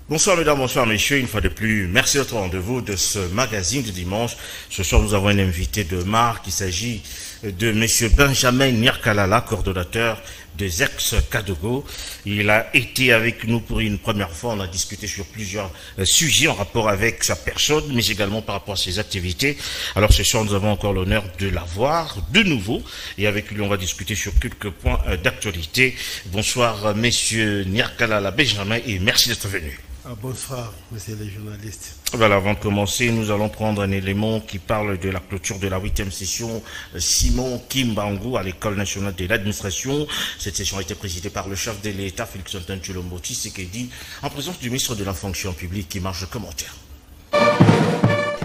Bonsoir mesdames, bonsoir messieurs, une fois de plus, merci d'être au rendez-vous de ce magazine de dimanche. Ce soir nous avons un invité de marque, il s'agit de monsieur Benjamin Nyarkalala, coordonnateur des ex-Kadogo. Il a été avec nous pour une première fois, on a discuté sur plusieurs sujets en rapport avec sa personne, mais également par rapport à ses activités. Alors ce soir nous avons encore l'honneur de l'avoir de nouveau, et avec lui on va discuter sur quelques points d'actualité. Bonsoir messieurs Nyarkalala Benjamin et merci d'être venu. Bonsoir, messieurs les journalistes. Voilà, avant de commencer, nous allons prendre un élément qui parle de la clôture de la 8e session Simon Kimbangu à l'École nationale de l'administration. Cette session a été présidée par le chef de l'État, Félix-Antoine Tshilombo Tshisekedi, en présence du ministre de la fonction publique qui marche le commentaire.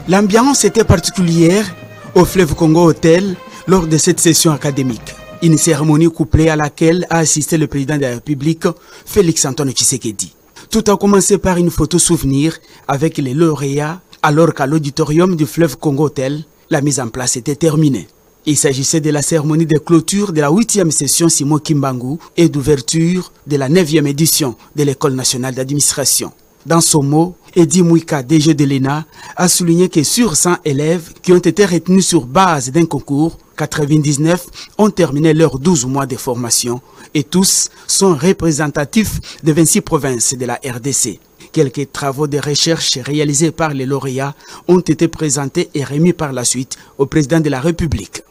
L'ambiance était particulière au Fleuve Congo Hotel lors de cette session académique. Une cérémonie couplée à laquelle a assisté le président de la République, Félix-Antoine Tshisekedi. Tout a commencé par une photo souvenir avec les lauréats, alors qu'à l'auditorium du Fleuve Congo Hotel, la mise en place était terminée. Il s'agissait de la cérémonie de clôture de la 8e session Simon Kimbangu et d'ouverture de la 9e édition de l'École nationale d'administration. Dans son mot, Eddy Mouika, DG de l'ENA, a souligné que sur 100 élèves qui ont été retenus sur base d'un concours, 99 ont terminé leurs 12 mois de formation et tous sont représentatifs de 26 provinces de la RDC. Quelques travaux de recherche réalisés par les lauréats ont été présentés et remis par la suite au président de la République.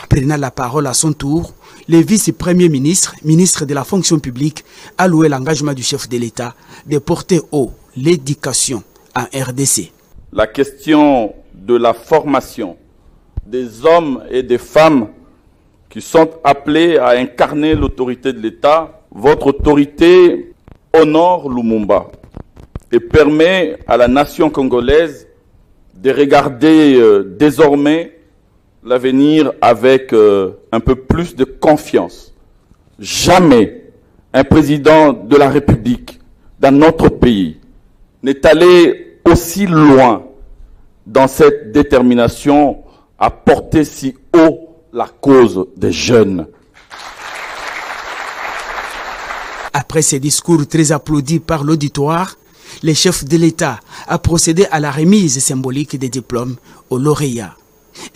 Prenant la parole à son tour, le vice-premier ministre, ministre de la fonction publique, a loué l'engagement du chef de l'État de porter haut l'éducation en RDC. La question de la formation des hommes et des femmes qui sont appelés à incarner l'autorité de l'État, votre autorité honore Lumumba et permet à la nation congolaise de regarder désormais l'avenir avec un peu plus de confiance. Jamais un président de la République dans notre pays n'est allé aussi loin dans cette détermination à porter si haut la cause des jeunes. Après ces discours très applaudis par l'auditoire, le chef de l'État a procédé à la remise symbolique des diplômes aux lauréats.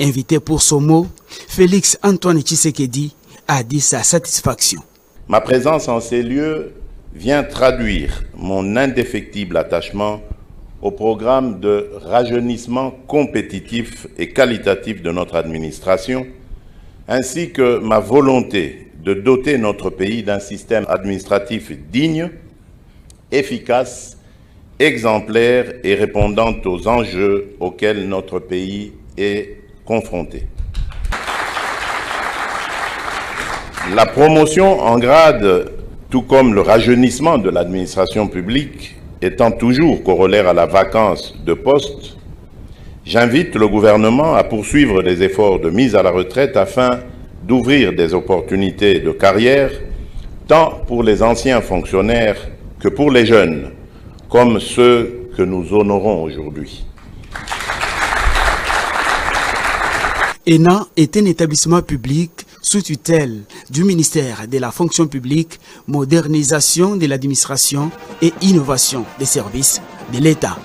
Invité pour son mot, Félix-Antoine Tshisekedi a dit sa satisfaction. Ma présence en ces lieux vient traduire mon indéfectible attachement au programme de rajeunissement compétitif et qualitatif de notre administration, ainsi que ma volonté de doter notre pays d'un système administratif digne, efficace, exemplaire et répondant aux enjeux auxquels notre pays est confronté. La promotion en grade, tout comme le rajeunissement de l'administration publique, étant toujours corollaire à la vacance de poste, j'invite le gouvernement à poursuivre les efforts de mise à la retraite afin d'ouvrir des opportunités de carrière, tant pour les anciens fonctionnaires que pour les jeunes, comme ceux que nous honorons aujourd'hui. ENA est un établissement public sous tutelle du ministère de la fonction publique, modernisation de l'administration et innovation des services de l'État.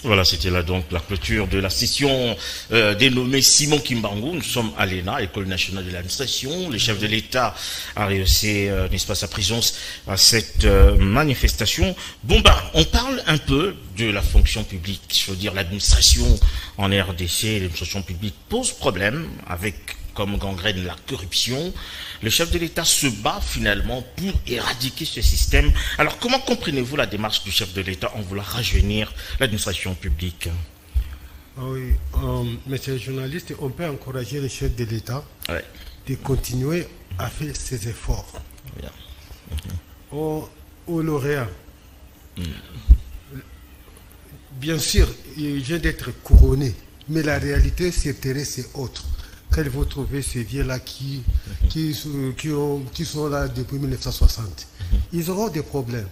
Voilà, c'était là donc la clôture de la session dénommée Simon Kimbangu. Nous sommes à l'ENA, École nationale de l'administration. Le chef de l'État a rehaussé, n'est-ce pas, sa présence à cette manifestation. Bon, on parle un peu de la fonction publique. Je veux dire, l'administration en RDC, l'administration publique pose problème avec comme gangrène la corruption. Le chef de l'État se bat finalement pour éradiquer ce système. Alors comment comprenez-vous la démarche du chef de l'État en voulant rajeunir l'administration publique? Oui, monsieur le journaliste, on peut encourager le chef de l'État de continuer à faire ses efforts. Aux lauréats, bien sûr, il vient d'être couronné, mais la réalité, c'est autre. Quand vous trouvez ces vieux-là qui sont là depuis 1960, ils auront des problèmes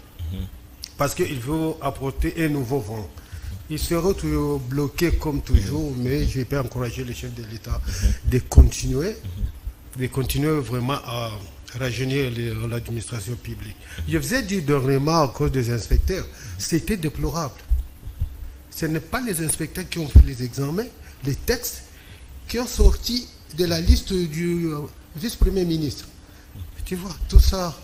parce qu'il faut apporter un nouveau vent. Il sera bloqué comme toujours, mais je vais encourager les chefs de l'État de continuer vraiment à rajeunir l'administration publique. Je faisais dire dernièrement à cause des inspecteurs, c'était déplorable. Ce n'est pas les inspecteurs qui ont fait les examens, les textes qui ont sorti de la liste du vice-premier ministre. Tu vois, tout ça,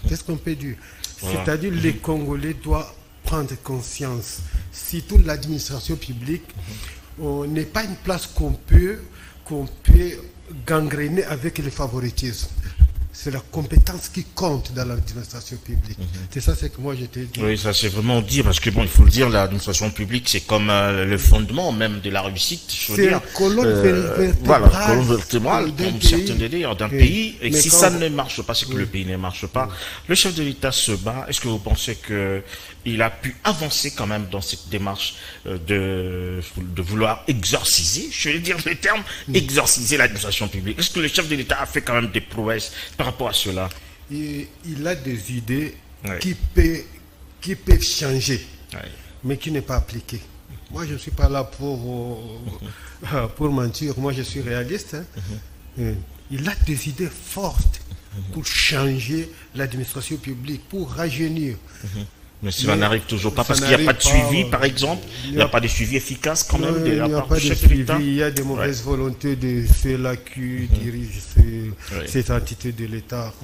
qu'est-ce qu'on peut dire? C'est-à-dire les Congolais doivent prendre conscience. Si toute l'administration publique n'est pas une place qu'on peut gangréner avec le favoritisme. C'est la compétence qui compte dans l'administration publique. C'est ça, c'est que moi j'étais dit. Oui, ça c'est vraiment dire, parce que bon, il faut le dire, l'administration publique, c'est comme le fondement même de la réussite. C'est la colonne vertébrale. Voilà, colonne vertébrale, comme certains le disent, d'un pays. Et si ça ne marche pas, c'est que le pays ne marche pas. Le chef de l'État se bat. Est-ce que vous pensez que il a pu avancer quand même dans cette démarche de vouloir exorciser, je vais dire le terme, exorciser l'administration publique? Est-ce que le chef de l'État a fait quand même des prouesses par rapport à cela? Il a des idées qui peuvent changer, mais qui n'est pas appliquées. Moi, je ne suis pas là pour mentir. Moi, je suis réaliste. Il a des idées fortes pour changer l'administration publique, pour rajeunir. Mais cela n'arrive toujours pas parce qu'il n'y a pas de suivi, par exemple. Il n'y a pas de suivi efficace quand même de la part du chef de l'État. Il y a des mauvaises volontés de ceux-là qui dirigent ces entités de l'État.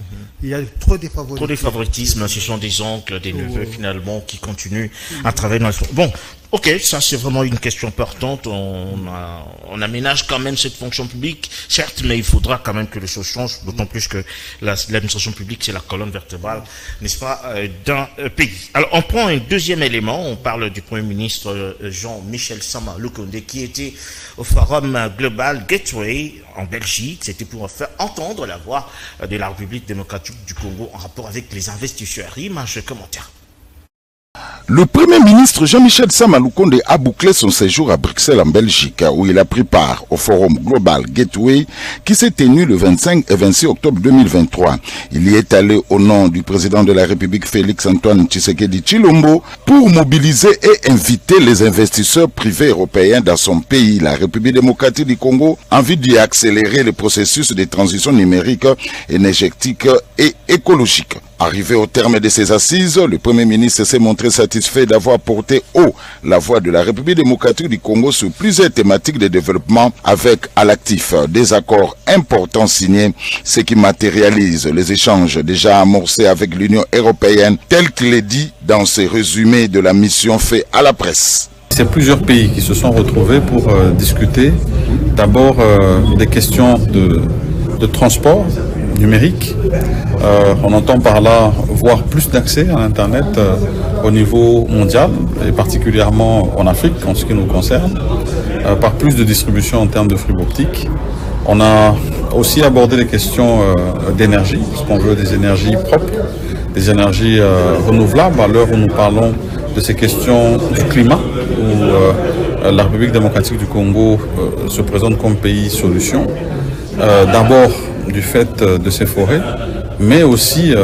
Il y a trop de favoritisme. Trop de favoritisme. Ce sont des oncles, des neveux finalement qui continuent à travailler dans le fond. Bon, ok, ça c'est vraiment une question importante. On aménage quand même cette fonction publique, certes, mais il faudra quand même que les choses changent, d'autant plus que l'administration publique c'est la colonne vertébrale, n'est-ce pas, d'un pays. Alors on prend un deuxième élément, on parle du Premier ministre Jean-Michel Sama Lukonde qui était au forum global Gateway en Belgique. C'était pour faire entendre la voix de la République démocratique du Congo en rapport avec les investisseurs. Image, commentaire. Le Premier ministre Jean-Michel Sama Lukonde a bouclé son séjour à Bruxelles en Belgique où il a pris part au forum global Gateway qui s'est tenu le 25 et 26 octobre 2023. Il y est allé au nom du président de la République Félix Antoine Tshisekedi Tshilombo pour mobiliser et inviter les investisseurs privés européens dans son pays, la République démocratique du Congo, en vue d'y accélérer le processus de transition numérique, énergétique et écologique. Arrivé au terme de ces assises, le Premier ministre s'est montré satisfait d'avoir porté haut la voix de la République démocratique du Congo sur plusieurs thématiques de développement avec à l'actif des accords importants signés, ce qui matérialise les échanges déjà amorcés avec l'Union européenne, tel qu'il est dit dans ces résumés de la mission faite à la presse. C'est plusieurs pays qui se sont retrouvés pour discuter d'abord des questions de transport numérique. On entend par là voir plus d'accès à Internet au niveau mondial et particulièrement en Afrique en ce qui nous concerne, par plus de distribution en termes de fibre optique. On a aussi abordé les questions d'énergie, parce qu'on veut des énergies propres, des énergies renouvelables à l'heure où nous parlons de ces questions du climat, où la République démocratique du Congo se présente comme pays solution. D'abord du fait de ces forêts, mais aussi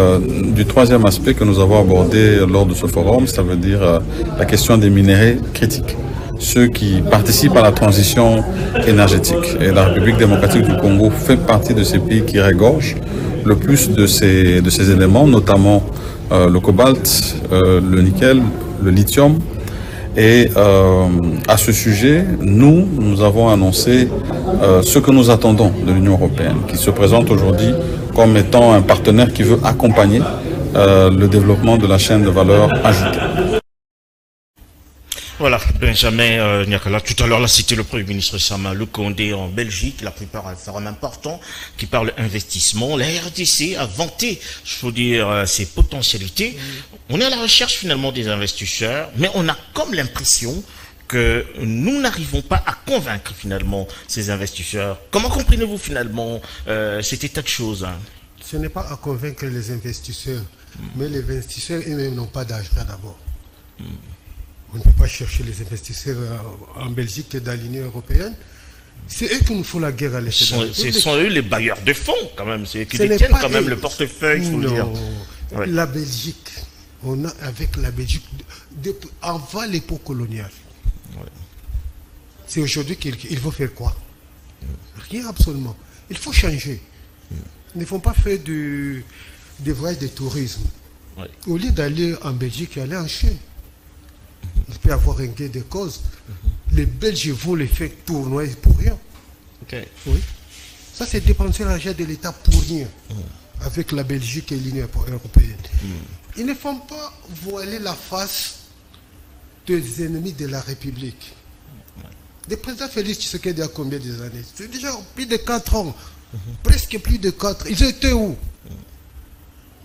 du troisième aspect que nous avons abordé lors de ce forum, ça veut dire la question des minéraux critiques, ceux qui participent à la transition énergétique. Et la République démocratique du Congo fait partie de ces pays qui régorgent le plus de ces éléments, notamment le cobalt, le nickel, le lithium. Et à ce sujet, nous avons annoncé ce que nous attendons de l'Union européenne, qui se présente aujourd'hui comme étant un partenaire qui veut accompagner le développement de la chaîne de valeur ajoutée. Voilà, Benjamin Niakala, tout à l'heure là c'était le Premier ministre Sama Lukonde en Belgique, la plupart un forum important qui parle investissement. La RDC a vanté, je faut dire, ses potentialités. On est à la recherche finalement des investisseurs, mais on a comme l'impression que nous n'arrivons pas à convaincre finalement ces investisseurs. Comment comprenez-vous finalement cet état de choses, hein? Ce n'est pas à convaincre les investisseurs, mais les investisseurs eux-mêmes n'ont pas d'argent d'abord. On ne peut pas chercher les investisseurs en Belgique et dans l'Union européenne. C'est eux qui nous font la guerre à l'échelle. Ce sont eux les bailleurs de fonds, quand même. C'est eux qui détiennent quand même le portefeuille, il faut le dire. Ouais. La Belgique, on a avec la Belgique, avant l'époque coloniale, C'est aujourd'hui qu'il faut faire quoi? Rien absolument. Il faut changer. Ils ne font pas faire des voyages de tourisme. Ouais. Au lieu d'aller en Belgique, aller en Chine. Il peut y avoir un gain de cause. Les Belges vont les faire tournoyer pour rien. Ok. Oui. Ça, c'est dépenser l'argent de l'État pour rien. Avec la Belgique et l'Union européenne. Ils ne font pas voiler la face des ennemis de la République. Le président Félix Tshisekedi a combien d'années? C'est déjà plus de 4 ans. Presque plus de 4. Ils étaient où?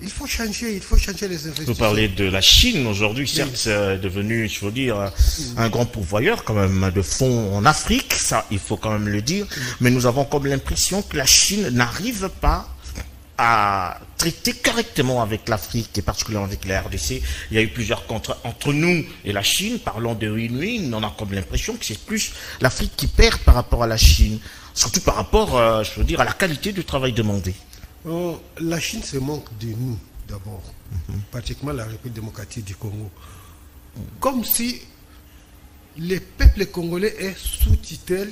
Il faut changer les investissements. Vous parlez de la Chine aujourd'hui, certes, c'est devenu, il faut dire, un grand pourvoyeur quand même de fonds en Afrique, ça il faut quand même le dire, mais nous avons comme l'impression que la Chine n'arrive pas à traiter correctement avec l'Afrique et particulièrement avec la RDC. Il y a eu plusieurs contrats entre nous et la Chine, parlant de win-win, on a comme l'impression que c'est plus l'Afrique qui perd par rapport à la Chine, surtout par rapport, je veux dire, à la qualité du travail demandé. La Chine se manque de nous, d'abord, particulièrement la République démocratique du Congo. Comme si les peuples congolais est sous tutelle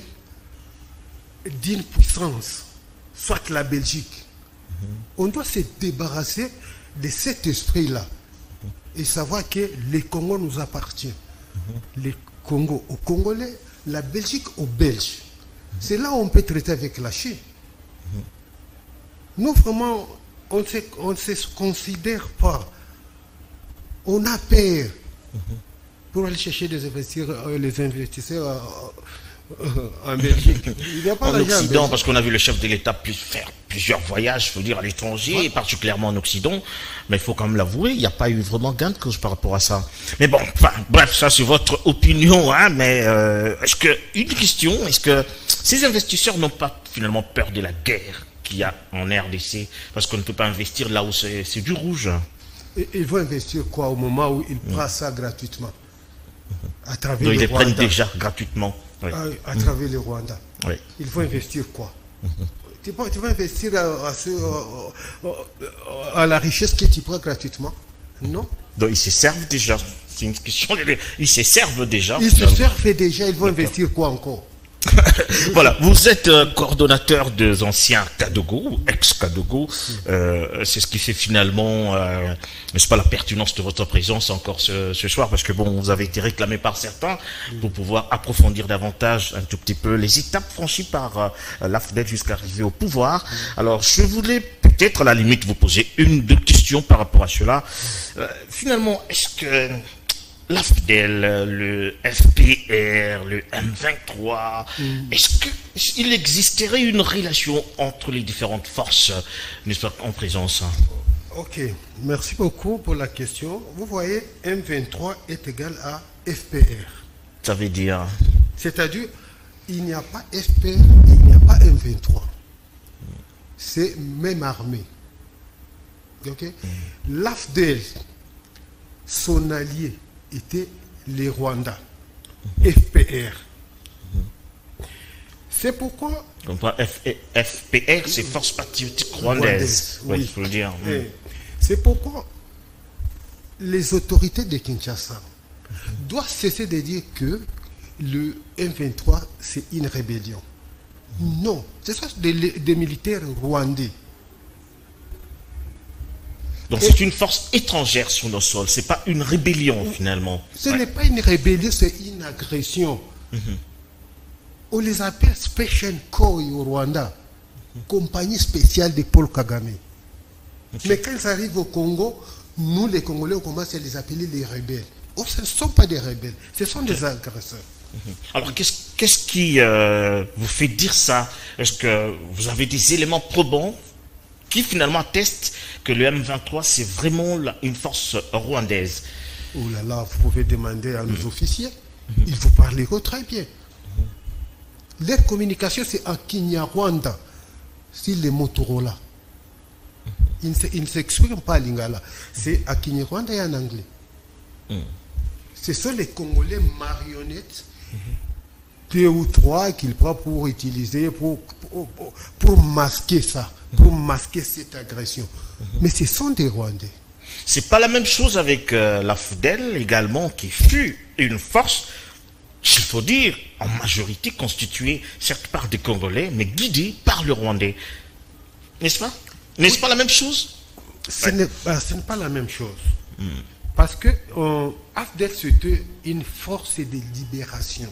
d'une puissance, soit la Belgique. On doit se débarrasser de cet esprit-là et savoir que le Congo nous appartient. Le Congo aux Congolais, la Belgique aux Belges. C'est là où on peut traiter avec la Chine. Nous, vraiment, on ne se considère pas. On a peur pour aller chercher les investisseurs en Belgique. Il n'y a pas en Occident, parce qu'on a vu le chef de l'État faire plusieurs voyages, je veux dire, à l'étranger, et particulièrement en Occident. Mais il faut quand même l'avouer, il n'y a pas eu vraiment gain de cause par rapport à ça. Mais bon, enfin, bref, ça c'est votre opinion, hein, mais est-ce que, une question, est-ce que ces investisseurs n'ont pas finalement peur de la guerre qu'il y a en RDC, parce qu'on ne peut pas investir là où c'est du rouge? Ils vont investir quoi au moment où ils prennent ça gratuitement à travers donc, le ils les Rwanda. prennent déjà gratuitement. Oui. À travers le Rwanda. Oui. Ils vont investir quoi? Tu vas investir à la richesse que tu prends gratuitement? Non. Donc ils se servent déjà. C'est une question. Ils se servent déjà. Ils se servent déjà. Ils vont investir quoi encore? Voilà, vous êtes coordonnateur des anciens Kadogo, ex-Kadogo. C'est ce qui fait finalement, n'est-ce pas, la pertinence de votre présence encore ce soir, parce que bon, vous avez été réclamé par certains pour pouvoir approfondir davantage un tout petit peu les étapes franchies par l'AFDEL jusqu'à arriver au pouvoir. Alors, je voulais peut-être à la limite vous poser une ou deux questions par rapport à cela. Finalement, est-ce que l'AFDEL, le FPR, le M23, est-ce qu'il existerait une relation entre les différentes forces, n'est-ce pas, en présence? Ok, merci beaucoup pour la question. Vous voyez, M23 est égal à FPR. Ça veut dire? C'est-à-dire, il n'y a pas FPR, il n'y a pas M23. C'est même armée. Ok? L'AFDEL, son allié, était les Rwandais, FPR. C'est pourquoi... FPR, c'est Force Patriotique Rwandaise. Oui, il faut le dire. C'est pourquoi les autorités de Kinshasa doivent cesser de dire que le M23, c'est une rébellion. Non, ce sont des militaires rwandais. Donc c'est une force étrangère sur nos sols, c'est pas une rébellion finalement. Ce n'est pas une rébellion, c'est une agression. On les appelle Special Corps au Rwanda, compagnie spéciale de Paul Kagame. Mais quand ils arrivent au Congo, nous les Congolais, on commence à les appeler les rebelles. Oh, ce ne sont pas des rebelles, ce sont des agresseurs. Alors qu'est-ce qui vous fait dire ça? Est-ce que vous avez des éléments probants qui finalement atteste que le M23 c'est vraiment une force rwandaise? Oh là là, vous pouvez demander à nos officiers. Ils vous parleront très bien. Leur communication c'est en Kinyarwanda, c'est les Motorola. Ils ne s'expriment pas à Lingala. C'est à Kinyarwanda et en anglais. Ce sont les Congolais marionnettes, 2 ou 3 qu'ils prennent pour utiliser, pour masquer ça, pour masquer cette agression. Mais ce sont des Rwandais. C'est pas la même chose avec l'AFDEL également, qui fut une force il faut dire, en majorité constituée, certes par des Congolais, mais guidés par le Rwandais. N'est-ce pas? N'est-ce pas la même chose? Ce n'est pas la même chose. Parce que AFDEL, c'était une force de libération.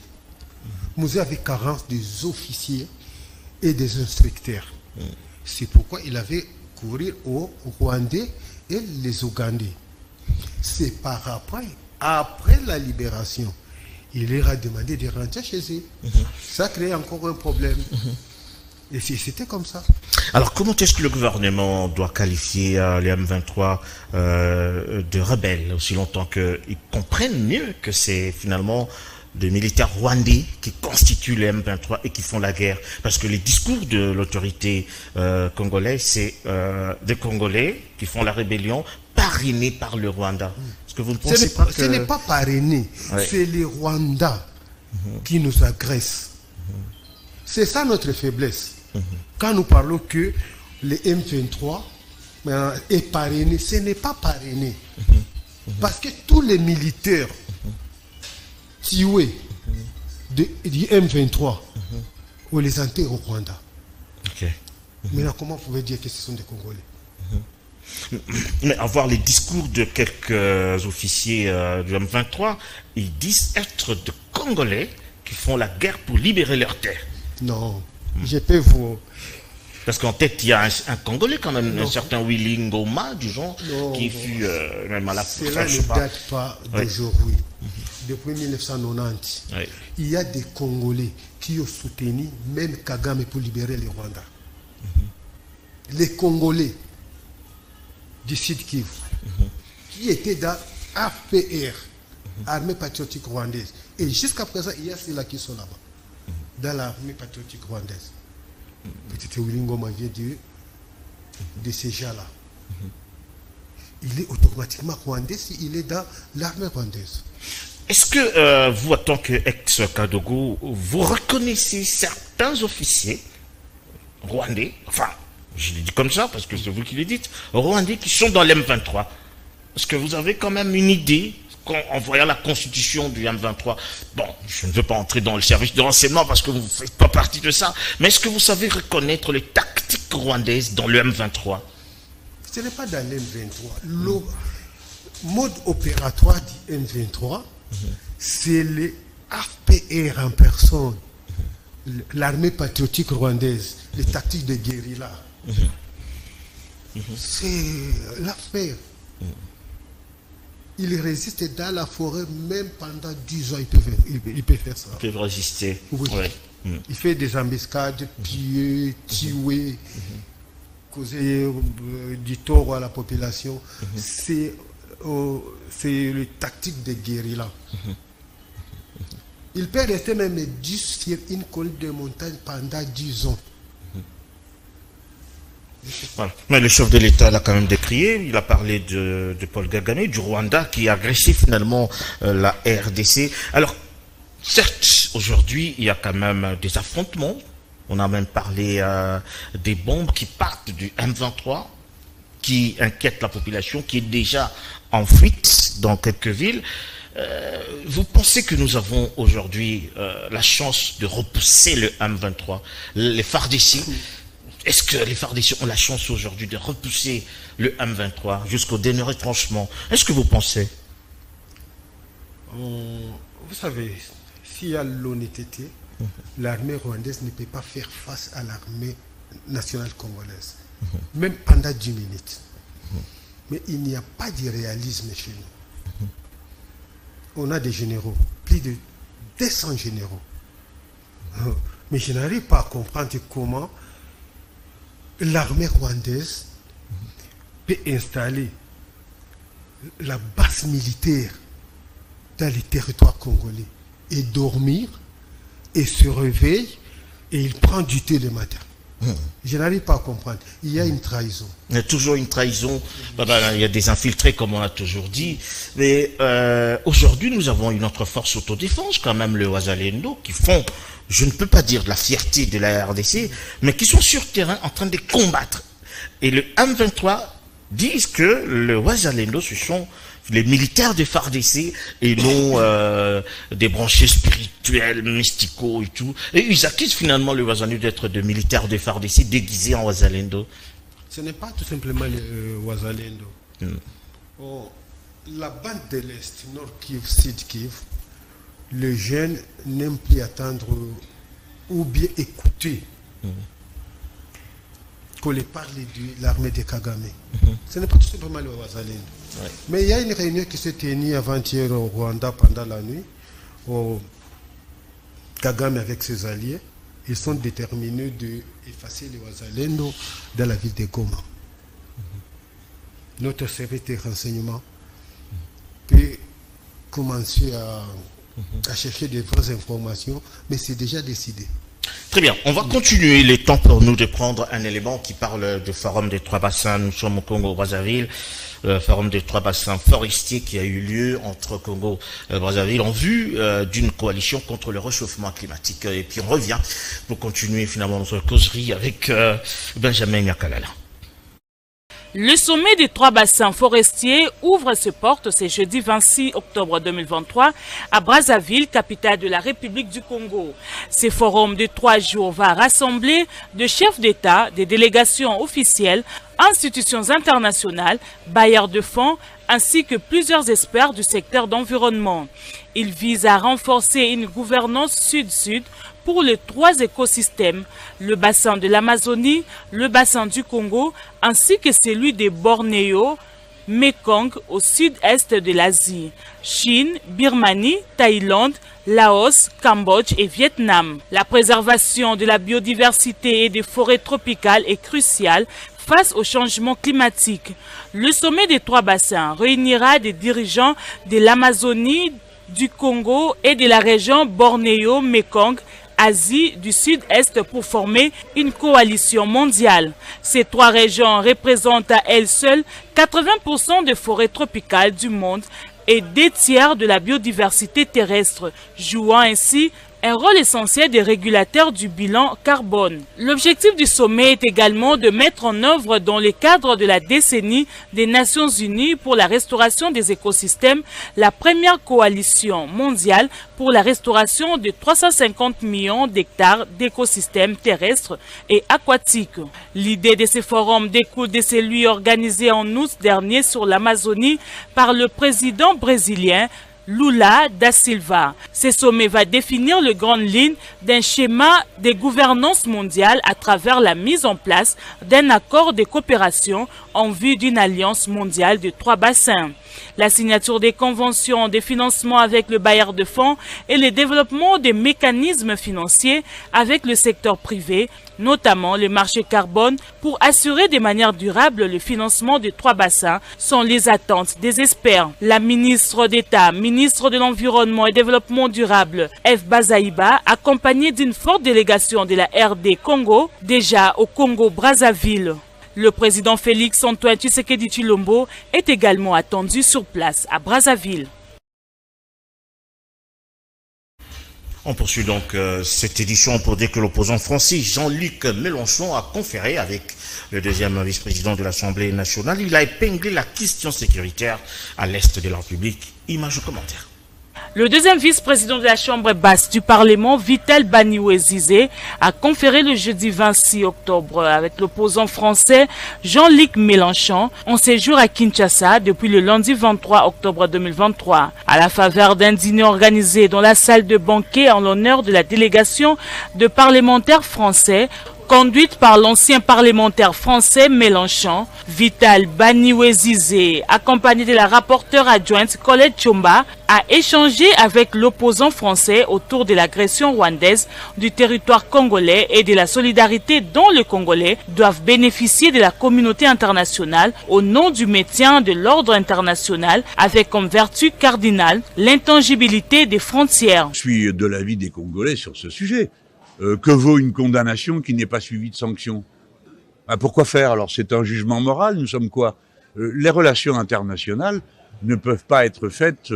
Nous avions carence des officiers et des instructeurs. C'est pourquoi il avait couru aux Rwandais et les Ougandais. C'est par après la libération, il leur a demandé de rentrer chez eux. Ça a créé encore un problème. Et c'était comme ça. Alors, comment est-ce que le gouvernement doit qualifier les M23 de rebelles, aussi longtemps qu'ils comprennent mieux que c'est finalement des militaires rwandais qui constituent les M23 et qui font la guerre? Parce que les discours de l'autorité congolaise, c'est des Congolais qui font la rébellion parrainés par le Rwanda. Est-ce que vous ne pensez pas que... Ce n'est pas parrainé, c'est les Rwandais qui nous agressent. C'est ça notre faiblesse. Quand nous parlons que les M23 est parrainé, ce n'est pas parrainé. Parce que tous les militaires tués du M23, on les enterre au Rwanda. Maintenant, comment vous pouvez dire que ce sont des Congolais? Mais avoir les discours de quelques officiers du M23, ils disent être de Congolais qui font la guerre pour libérer leur terre. Non, je peux vous... Parce qu'en tête, il y a un Congolais quand même, un certain Willy Ngoma, du genre, qui fut même à la... Cela ne date pas d'aujourd'hui. Depuis 1990, il y a des Congolais qui ont soutenu même Kagame pour libérer le Rwanda. Les Congolais du Sud Kivu, qui étaient dans APR, Armée Patriotique Rwandaise. Et jusqu'à présent, il y a ceux-là qui sont là-bas, dans l'Armée Patriotique Rwandaise. Peut-être Willy Ngoma vient de ces gens-là. Il est automatiquement rwandais s'il est dans l'armée rwandaise. Est-ce que vous, en tant qu'ex-Kadogo, vous reconnaissez certains officiers rwandais, enfin, je le dis comme ça parce que c'est vous qui le dites, rwandais qui sont dans l'M23? Est-ce que vous avez quand même une idée, en voyant la constitution du M23, bon, je ne veux pas entrer dans le service de renseignement parce que vous ne faites pas partie de ça, mais est-ce que vous savez reconnaître les tactiques rwandaises dans le M23? Ce n'est pas dans le M23. Le mode opératoire du M23, c'est les APR en personne, l'armée patriotique rwandaise, les tactiques de guérilla. C'est l'affaire. Il résiste dans la forêt, même pendant 10 ans, il peut faire ça. Il peut résister. Oui. Il fait des embuscades, piller, tuer, causer du tort à la population. C'est le tactique de guérilla. Il peut rester même 10 sur une colline de montagne pendant 10 ans. Voilà. Mais le chef de l'État l'a quand même décrié. Il a parlé de Paul Kagame, du Rwanda, qui a agressé finalement la RDC. Alors, certes, aujourd'hui, il y a quand même des affrontements. On a même parlé des bombes qui partent du M23, qui inquiètent la population, qui est déjà en fuite dans quelques villes. Vous pensez que nous avons aujourd'hui la chance de repousser le M23, les FARDC? Est-ce que les FARDC ont la chance aujourd'hui de repousser le M23 jusqu'au dernier retranchement? Est-ce que vous pensez? Vous savez, s'il y a l'honnêteté, l'armée rwandaise ne peut pas faire face à l'armée nationale congolaise, même pendant 10 minutes. Mais il n'y a pas de réalisme chez nous. On a des généraux, plus de 200 généraux. Mais je n'arrive pas à comprendre comment l'armée rwandaise peut installer la base militaire dans les territoires congolais et dormir et se réveille et il prend du thé le matin. Je n'arrive pas à comprendre. Il y a une trahison. Il y a toujours une trahison. Il y a des infiltrés, comme on a toujours dit. Mais aujourd'hui, nous avons une autre force autodéfense, quand même, le Wazalendo, qui font, je ne peux pas dire de la fierté de la RDC, mais qui sont sur terrain en train de combattre. Et le M23 disent que le Wazalendo, ce sont les militaires des FARDC et non des branchés spirituels, mysticaux et tout. Et ils accusent finalement le Wazalendo d'être de militaires des FARDC déguisés en Wazalendo. Ce n'est pas tout simplement le Wazalendo. Oh, la bande de l'Est, Nord Kivu, Sud Kivu, les jeunes n'aiment plus attendre ou bien écouter qu'on les parle de l'armée de Kagame. Ce n'est pas tout simplement le Wazalendo. Ouais. Mais il y a une réunion qui s'est tenue avant-hier au Rwanda pendant la nuit. Kagame avec ses alliés, ils sont déterminés d'effacer les Wazalendo dans la ville de Goma. Notre service de renseignement peut commencer à chercher de vraies informations, mais c'est déjà décidé. Très bien, on va continuer. Il est temps pour nous de prendre un élément qui parle du Forum des Trois Bassins. Nous sommes au Congo-Brazzaville, le Forum des Trois Bassins forestiers qui a eu lieu entre Congo et Brazzaville en vue d'une coalition contre le réchauffement climatique. Et puis on revient pour continuer finalement notre causerie avec Benjamin Nyakalala. Le sommet des Trois Bassins forestiers ouvre ses portes ce jeudi 26 octobre 2023 à Brazzaville, capitale de la République du Congo. Ce forum de 3 jours va rassembler des chefs d'État, des délégations officielles, institutions internationales, bailleurs de fonds, ainsi que plusieurs experts du secteur d'environnement. Il vise à renforcer une gouvernance sud-sud pour les 3 écosystèmes, le bassin de l'Amazonie, le bassin du Congo, ainsi que celui des Bornéo, Mekong au sud-est de l'Asie, Chine, Birmanie, Thaïlande, Laos, Cambodge et Vietnam. La préservation de la biodiversité et des forêts tropicales est cruciale face au changement climatique. Le sommet des 3 bassins réunira des dirigeants de l'Amazonie, du Congo et de la région Bornéo-Mekong, Asie du Sud-Est pour former une coalition mondiale. Ces 3 régions représentent à elles seules 80% des forêts tropicales du monde et 2 tiers de la biodiversité terrestre, jouant ainsi un rôle essentiel des régulateurs du bilan carbone. L'objectif du sommet est également de mettre en œuvre dans le cadre de la décennie des Nations Unies pour la restauration des écosystèmes, la première coalition mondiale pour la restauration de 350 millions d'hectares d'écosystèmes terrestres et aquatiques. L'idée de ce forum découle de celui organisé en août dernier sur l'Amazonie par le président brésilien Lula da Silva. Ce sommet va définir les grandes lignes d'un schéma de gouvernance mondiale à travers la mise en place d'un accord de coopération en vue d'une alliance mondiale de 3 bassins. La signature des conventions de financement avec le bailleur de fonds et le développement des mécanismes financiers avec le secteur privé, notamment le marché carbone, pour assurer de manière durable le financement des 3 bassins sont les attentes des experts. La ministre d'État, ministre de l'Environnement et Développement durable, F. Bazaïba, accompagnée d'une forte délégation de la RD Congo, déjà au Congo-Brazzaville. Le président Félix Antoine Tshisekedi Tshilombo est également attendu sur place à Brazzaville. On poursuit donc cette édition pour dire que l'opposant français Jean-Luc Mélenchon a conféré avec le 2e vice-président de l'Assemblée nationale. Il a épinglé la question sécuritaire à l'est de la République. Image ou commentaire. Le 2e vice-président de la Chambre basse du Parlement, Vital Banioué-Zizé, a conféré le jeudi 26 octobre avec l'opposant français Jean-Luc Mélenchon en séjour à Kinshasa depuis le lundi 23 octobre 2023. À la faveur d'un dîner organisé dans la salle de banquet en l'honneur de la délégation de parlementaires français conduite par l'ancien parlementaire français Mélenchon, Vital Banioué-Zizé, accompagné de la rapporteure adjointe Colette Chomba, a échangé avec l'opposant français autour de l'agression rwandaise du territoire congolais et de la solidarité dont les Congolais doivent bénéficier de la communauté internationale au nom du maintien de l'ordre international avec comme vertu cardinale l'intangibilité des frontières. Je suis de l'avis des Congolais sur ce sujet. Que vaut une condamnation qui n'est pas suivie de sanctions? Pourquoi faire? Alors c'est un jugement moral, nous sommes quoi? Les relations internationales ne peuvent pas être faites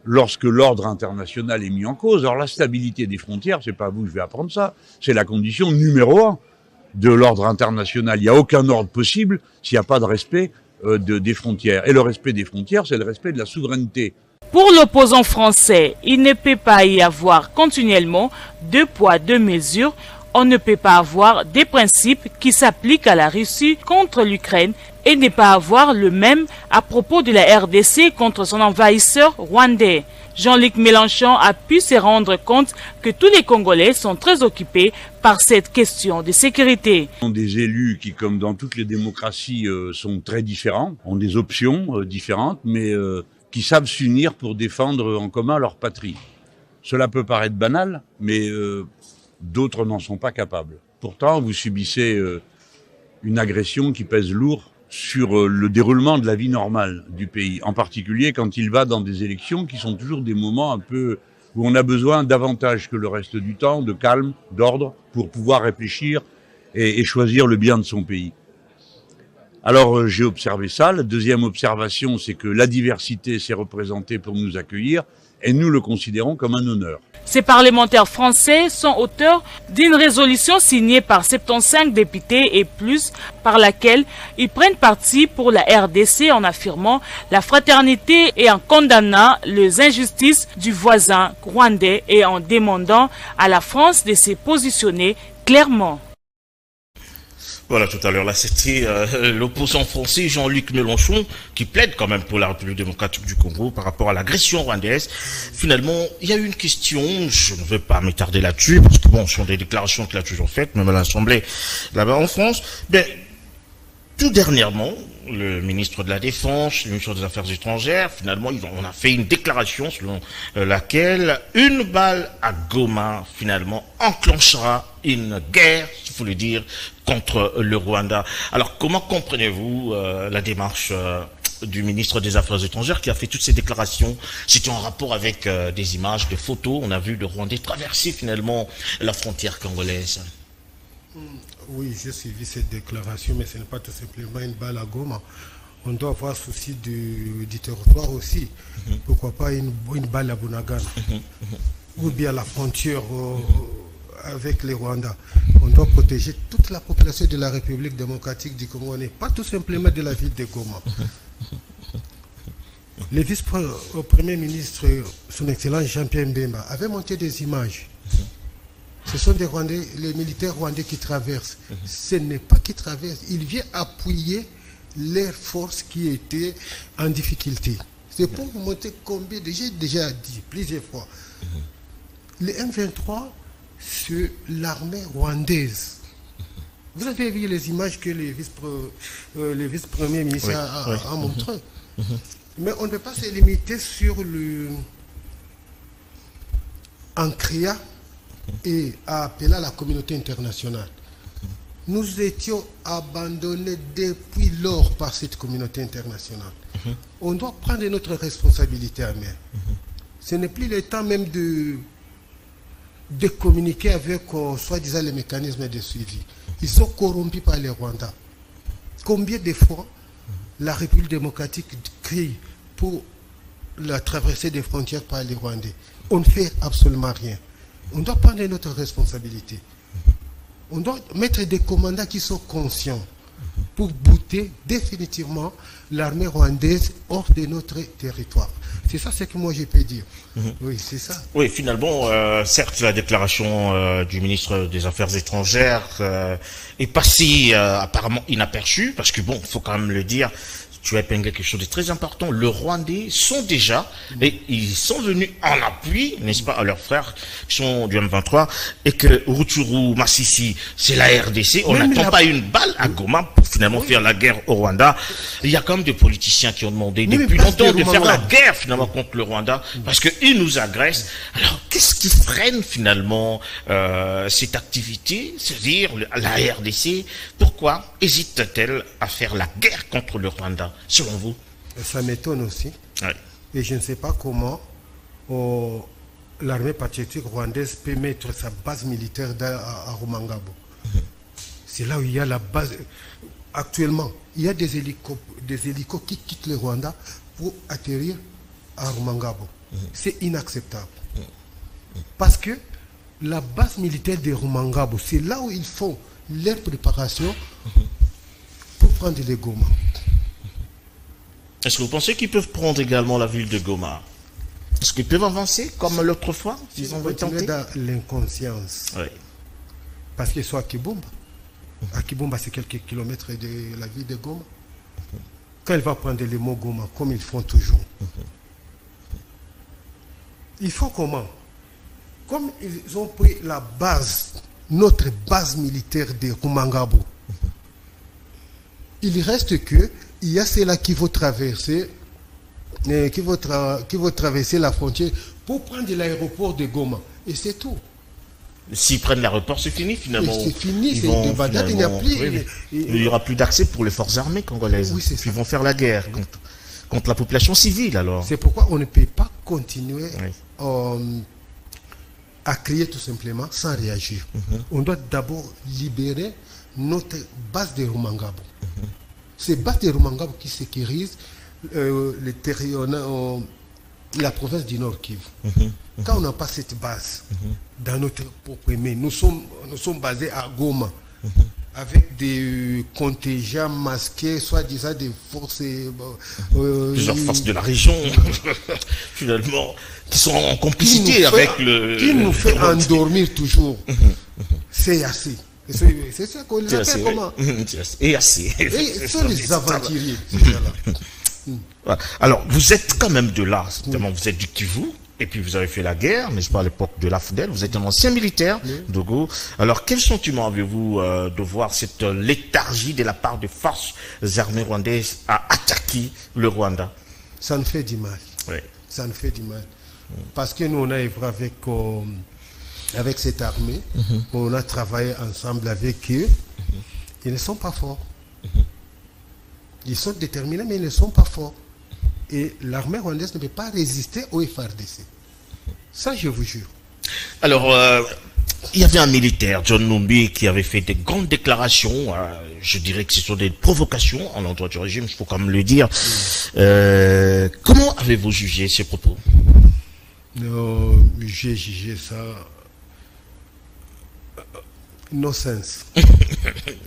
lorsque l'ordre international est mis en cause. Alors la stabilité des frontières, c'est pas vous, je vais apprendre ça, c'est la condition numéro 1 de l'ordre international. Il n'y a aucun ordre possible s'il n'y a pas de respect des frontières. Et le respect des frontières, c'est le respect de la souveraineté. Pour l'opposant français, il ne peut pas y avoir continuellement 2 poids, 2 mesures. On ne peut pas avoir des principes qui s'appliquent à la Russie contre l'Ukraine et ne pas avoir le même à propos de la RDC contre son envahisseur rwandais. Jean-Luc Mélenchon a pu se rendre compte que tous les Congolais sont très occupés par cette question de sécurité. Des élus qui, comme dans toutes les démocraties, sont très différents, ont des options différentes, mais qui savent s'unir pour défendre en commun leur patrie. Cela peut paraître banal, mais d'autres n'en sont pas capables. Pourtant, vous subissez une agression qui pèse lourd sur le déroulement de la vie normale du pays, en particulier quand il va dans des élections qui sont toujours des moments un peu où on a besoin davantage que le reste du temps de calme, d'ordre, pour pouvoir réfléchir et choisir le bien de son pays. Alors j'ai observé ça. La deuxième observation, c'est que la diversité s'est représentée pour nous accueillir et nous le considérons comme un honneur. Ces parlementaires français sont auteurs d'une résolution signée par 75 députés et plus, par laquelle ils prennent parti pour la RDC en affirmant la fraternité et en condamnant les injustices du voisin rwandais et en demandant à la France de se positionner clairement. Voilà, tout à l'heure, là, c'était l'opposant français Jean-Luc Mélenchon qui plaide quand même pour la République démocratique du Congo par rapport à l'agression rwandaise. Finalement, il y a eu une question, je ne veux pas m'étarder là-dessus, parce que bon, ce sont des déclarations qu'il a toujours faites, même à l'Assemblée, là-bas en France. Ben, tout dernièrement, le ministre de la Défense, le ministre des Affaires étrangères, finalement, on a fait une déclaration selon laquelle une balle à Goma, finalement, enclenchera une guerre, il faut le dire, contre le Rwanda. Alors, comment comprenez-vous la démarche du ministre des Affaires étrangères qui a fait toutes ces déclarations? C'était en rapport avec des images, des photos. On a vu le Rwandais traverser finalement la frontière congolaise. Oui, j'ai suivi cette déclaration, mais ce n'est pas tout simplement une balle à Goma. On doit avoir souci du territoire aussi. Pourquoi pas une balle à Bunagana ou bien la frontière avec les Rwandais. On doit protéger toute la population de la République démocratique du Congo, pas tout simplement de la ville de Goma. Le vice-premier ministre, son excellence Jean-Pierre Mbemba, avait monté des images. Ce sont des Rwandais, les militaires rwandais qui traversent. Ce n'est pas qu'ils traversent, ils viennent appuyer les forces qui étaient en difficulté. C'est pour vous montrer combien, j'ai déjà dit plusieurs fois, les M23, c'est l'armée rwandaise. Vous avez vu les images que le vice-premier ministre a montrées. Mais on ne peut pas se limiter sur en criant et à appeler la communauté internationale. Nous étions abandonnés depuis lors par cette communauté internationale. On doit prendre notre responsabilité à main. Ce n'est plus le temps même de communiquer avec soi-disant les mécanismes de suivi. Ils sont corrompus par les Rwandais. Combien de fois la République démocratique crie pour la traversée des frontières par les Rwandais? On ne fait absolument rien. On doit prendre notre responsabilité. On doit mettre des commandants qui sont conscients pour bouter définitivement l'armée rwandaise hors de notre territoire. C'est ça ce que moi je peux dire. Oui, c'est ça. Oui, finalement, certes, la déclaration du ministre des Affaires étrangères est passée apparemment inaperçue, parce que bon, il faut quand même le dire, tu as épinglé quelque chose de très important. Les Rwandais sont déjà, et ils sont venus en appui, n'est-ce pas, à leurs frères qui sont du M23, et que Rutshuru, Masisi, c'est la RDC. On n'attend pas une balle à Goma pour finalement faire la guerre au Rwanda. Il y a quand même des politiciens qui ont demandé depuis longtemps de faire la guerre finalement contre le Rwanda, parce qu'ils nous agressent. Alors, qu'est-ce qui freine finalement cette activité, c'est-à-dire la RDC? Pourquoi hésite-t-elle à faire la guerre contre le Rwanda, selon vous? Ça m'étonne aussi. Oui. Et je ne sais pas comment l'armée patriotique rwandaise peut mettre sa base militaire à Rumangabo. C'est là où il y a la base. Actuellement, il y a des hélicos qui quittent le Rwanda pour atterrir à Rumangabo. C'est inacceptable. Parce que la base militaire de Rumangabo, c'est là où ils font leur préparation pour prendre les Goma. Est-ce que vous pensez qu'ils peuvent prendre également la ville de Goma? Est-ce qu'ils peuvent avancer comme l'autre fois? Ils ont tenté dans l'inconscience. Oui. Parce qu'ils sont à Kibumba. À Kibumba, c'est quelques kilomètres de la ville de Goma. Quand il va prendre les mots Goma, comme ils font toujours, ils font comment? Comme ils ont pris la base, notre base militaire de Rumangabo, il reste que il y a ceux-là qui vont traverser, traverser la frontière pour prendre l'aéroport de Goma. Et c'est tout. S'ils prennent l'aéroport, c'est fini finalement. C'est fini, c'est une badade, il n'y a plus. Il n'y aura plus d'accès pour les forces armées congolaises. Oui, c'est ça. Ils vont faire la guerre contre la population civile alors. C'est pourquoi on ne peut pas continuer à crier tout simplement sans réagir. On doit d'abord libérer notre base de Rumangabo. C'est base de Rumangabo qui sécurise la province du Nord Kivu. Quand on n'a pas cette base dans notre propre pays, nous sommes basés à Goma avec des contingents masqués, soi-disant des forces... plusieurs forces de la région, finalement, qui sont en complicité avec le... Qui nous fait endormir toujours. C'est assez. C'est ça qu'on les appelle comment? Et assez. Ce sont les aventuriers. Alors, vous êtes quand même de là, vous êtes du Kivu, et puis vous avez fait la guerre, n'est-ce pas, à l'époque de l'AFDEL, vous êtes un ancien militaire, Dogo. Alors, quel sentiment avez-vous de voir cette léthargie de la part des forces armées rwandaises à attaquer le Rwanda? Ça nous fait du mal. Oui. Ça nous fait du mal. Parce que nous, on a œuvré avec cette armée, on a travaillé ensemble avec eux, ils ne sont pas forts. Ils sont déterminés, mais ils ne sont pas forts. Et l'armée rwandaise ne peut pas résister au FARDC. Ça, je vous jure. Alors, il y avait un militaire, John Numbi, qui avait fait des grandes déclarations. Je dirais que ce sont des provocations à l'endroit du régime, il faut quand même le dire. Comment avez-vous jugé ces propos? J'ai jugé ça... no sense.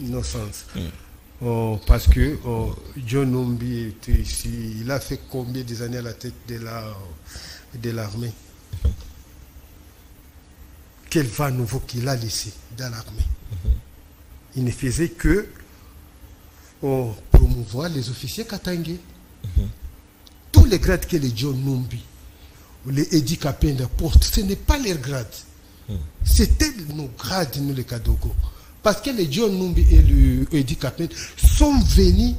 No sense. Parce que John Numbi était ici, il a fait combien des années à la tête de l'armée? Quel vent nouveau qu'il a laissé dans l'armée? Il ne faisait que promouvoir les officiers katangais. Tous les grades que les John Numbi, les Edi Kapenda portent, ce n'est pas leurs grades. C'était nos grades, nous les Kadogo. Parce que les John Numbi et le Edi Kapenda sont venus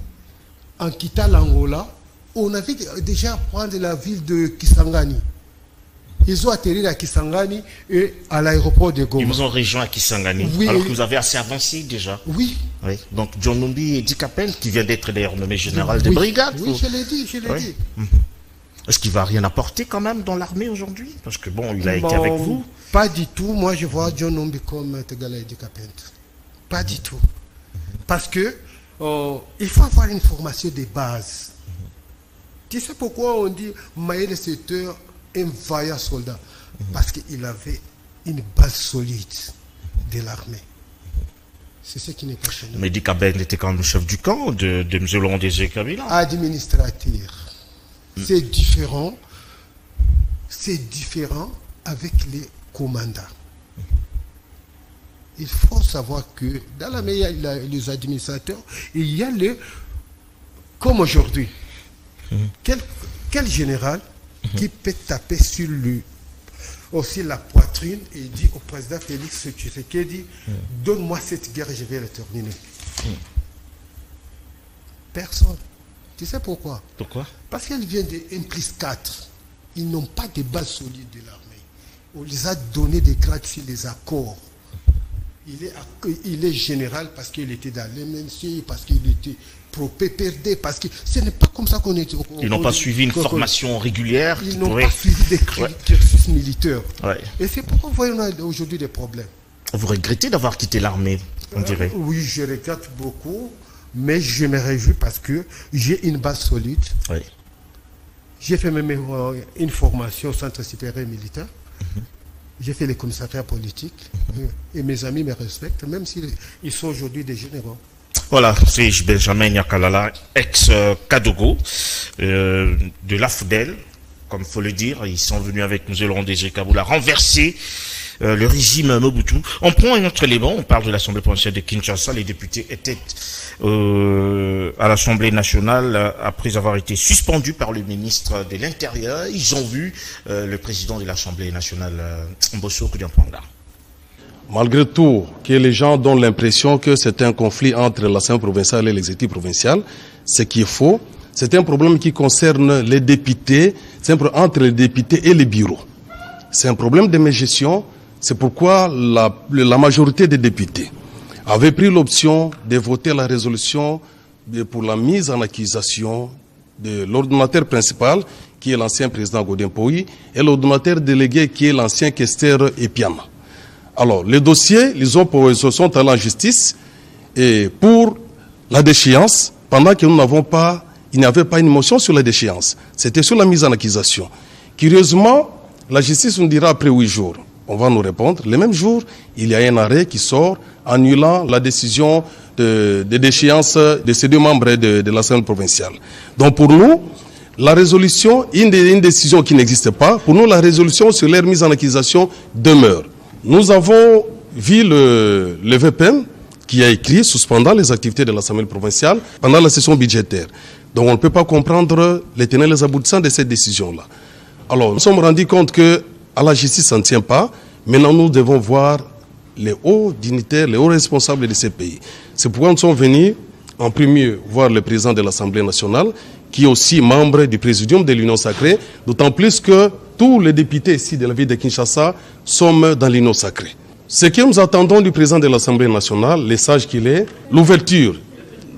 en quittant l'Angola. On avait déjà prendre la ville de Kisangani. Ils ont atterri à Kisangani et à l'aéroport de Goma. Ils vous ont rejoint à Kisangani, oui, alors que vous avez assez avancé déjà. Oui. Donc John Numbi et Edi Kapenda, qui vient d'être d'ailleurs nommé général de brigade. Oui, je l'ai dit, dit. Est-ce qu'il va rien apporter quand même dans l'armée aujourd'hui? Parce que bon, il a été avec vous. Pas du tout. Moi, je vois John Numbi comme Tegala Edi Kapenda. Pas du tout. Parce que il faut avoir une formation de base. Tu sais pourquoi on dit Maël c'était un vaillant soldat? Parce qu'il avait une base solide de l'armée. C'est ce qui n'est pas chez nous. Mais Edi Kapenda était quand même le chef du camp de Mzolon Désiré Kabila. Administrateur. C'est différent. C'est différent avec les commandants. Il faut savoir que dans l'armée, il y a les administrateurs, il y a les... Comme aujourd'hui, quel général qui peut taper sur aussi la poitrine et dit au président Félix Tshisekedi, donne-moi cette guerre, je vais la terminer. Personne. Tu sais pourquoi? Pourquoi? Parce qu'elle vient de 1+4. Ils n'ont pas de base solide de l'armée. On les a donné des grades sur les accords. Il est général parce qu'il était dans l'MNC, parce qu'il était pro-PPRD, parce que ce n'est pas comme ça qu'on est... Ils n'ont pas suivi une formation régulière. Ils n'ont pas suivi des cursus militaires. Et c'est pourquoi vous voyez, on a aujourd'hui des problèmes. Vous regrettez d'avoir quitté l'armée, on dirait? Oui, je regrette beaucoup, mais je me réjouis parce que j'ai une base solide. J'ai fait même une formation au Centre supérieur militaire. J'ai fait les commissariats politiques et mes amis me respectent, même s'ils sont aujourd'hui des généraux. Voilà, c'est Benjamin Nyakalala, ex-Kadogo, de l'AFDEL, comme il faut le dire. Ils sont venus avec nous, Laurent Désiré Kabila, renverser le régime Mobutu. On prend un autre élément, on parle de l'Assemblée provinciale de Kinshasa. Les députés étaient à l'Assemblée nationale après avoir été suspendus par le ministre de l'Intérieur. Ils ont vu le président de l'Assemblée nationale, Mbosso Koudiampanga. Malgré tout, que les gens donnent l'impression que c'est un conflit entre l'Assemblée provinciale et l'exécutif provincial, ce qui est faux. C'est un problème qui concerne les députés, c'est un problème entre les députés et les bureaux. C'est un problème de gestion. C'est pourquoi la majorité des députés avait pris l'option de voter la résolution pour la mise en accusation de l'ordonnateur principal, qui est l'ancien président Godin Poyi, et l'ordonnateur délégué, qui est l'ancien questeur Epiana. Alors, les dossiers, les oppositions sont allés en justice, et pour la déchéance, pendant que nous n'avons pas, il n'y avait pas une motion sur la déchéance. C'était sur la mise en accusation. Curieusement, la justice nous dira après 8 jours. On va nous répondre. Le même jour, il y a un arrêt qui sort annulant la décision de déchéance de ces 2 membres de l'Assemblée provinciale. Donc pour nous, la résolution, une décision qui n'existe pas, pour nous la résolution sur leur mise en accusation demeure. Nous avons vu le VPN qui a écrit suspendant les activités de l'Assemblée provinciale pendant la session budgétaire. Donc on ne peut pas comprendre les tenants et les aboutissants de cette décision-là. Alors nous sommes rendus compte que à la justice, ça ne tient pas. Maintenant, nous devons voir les hauts dignitaires, les hauts responsables de ces pays. C'est pourquoi nous sommes venus, en premier, voir le président de l'Assemblée nationale, qui est aussi membre du présidium de l'Union sacrée, d'autant plus que tous les députés ici de la ville de Kinshasa sont dans l'Union sacrée. Ce que nous attendons du président de l'Assemblée nationale, les sages qu'il est, l'ouverture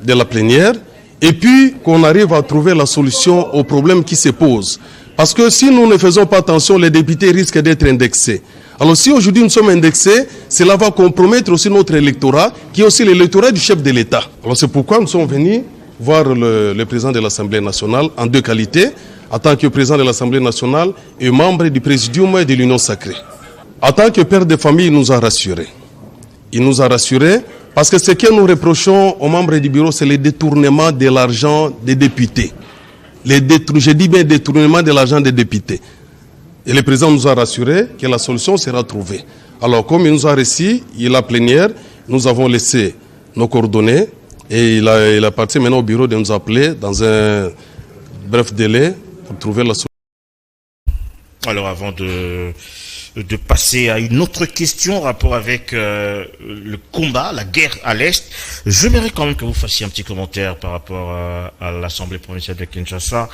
de la plénière, et puis qu'on arrive à trouver la solution aux problèmes qui se posent. Parce que si nous ne faisons pas attention, les députés risquent d'être indexés. Alors si aujourd'hui nous sommes indexés, cela va compromettre aussi notre électorat, qui est aussi l'électorat du chef de l'État. Alors c'est pourquoi nous sommes venus voir le président de l'Assemblée nationale en 2 qualités, en tant que président de l'Assemblée nationale et membre du présidium de l'Union sacrée. En tant que père de famille, il nous a rassurés. Il nous a rassurés parce que ce que nous reprochons aux membres du bureau, c'est le détournement de l'argent des députés. Je dis bien détournement de l'argent des députés. Et le président nous a rassuré que la solution sera trouvée. Alors, comme il nous a reçu, il a plénière, nous avons laissé nos coordonnées et il a parti maintenant au bureau de nous appeler dans un bref délai pour trouver la solution. Alors, avant de passer à une autre question en rapport avec le combat, la guerre à l'Est, j'aimerais quand même que vous fassiez un petit commentaire par rapport à l'Assemblée provinciale de Kinshasa,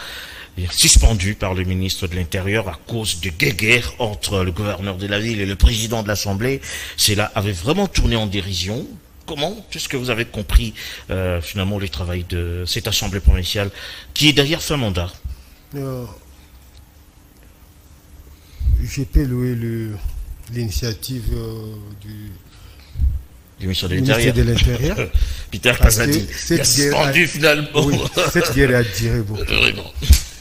suspendue par le ministre de l'Intérieur à cause de guerre entre le gouverneur de la ville et le président de l'Assemblée. Cela avait vraiment tourné en dérision. Comment est-ce que vous avez compris finalement le travail de cette Assemblée provinciale qui est derrière fin mandat? Je peux louer l'initiative du ministre de l'Intérieur. Peter Kazadi, qui a suspendu finalement. Oui, cette guerre a duré beaucoup. Vraiment.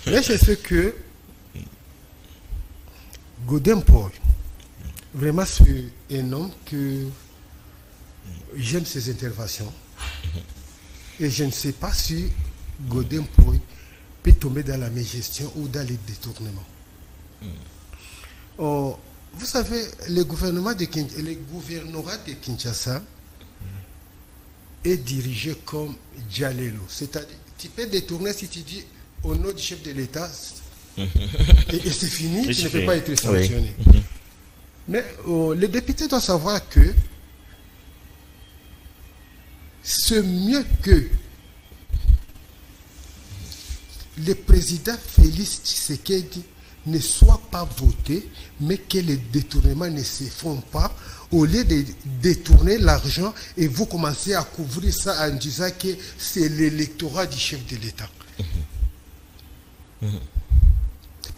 Mais je sais que Godin Poyi, vraiment c'est un homme que j'aime ses interventions. Et je ne sais pas si Godin Poyi peut tomber dans la mégestion ou dans les détournements. Oh, vous savez, le gouvernorat de Kinshasa est dirigé comme Djalelo. C'est-à-dire, tu peux détourner si tu dis au nom du chef de l'État et c'est fini, tu ne peux pas être sanctionné. Oui. Mais les députés doivent savoir que c'est mieux que le président Félix Tshisekedi ne soit pas voté, mais que les détournements ne se font pas, au lieu de détourner l'argent et vous commencez à couvrir ça en disant que c'est l'électorat du chef de l'État.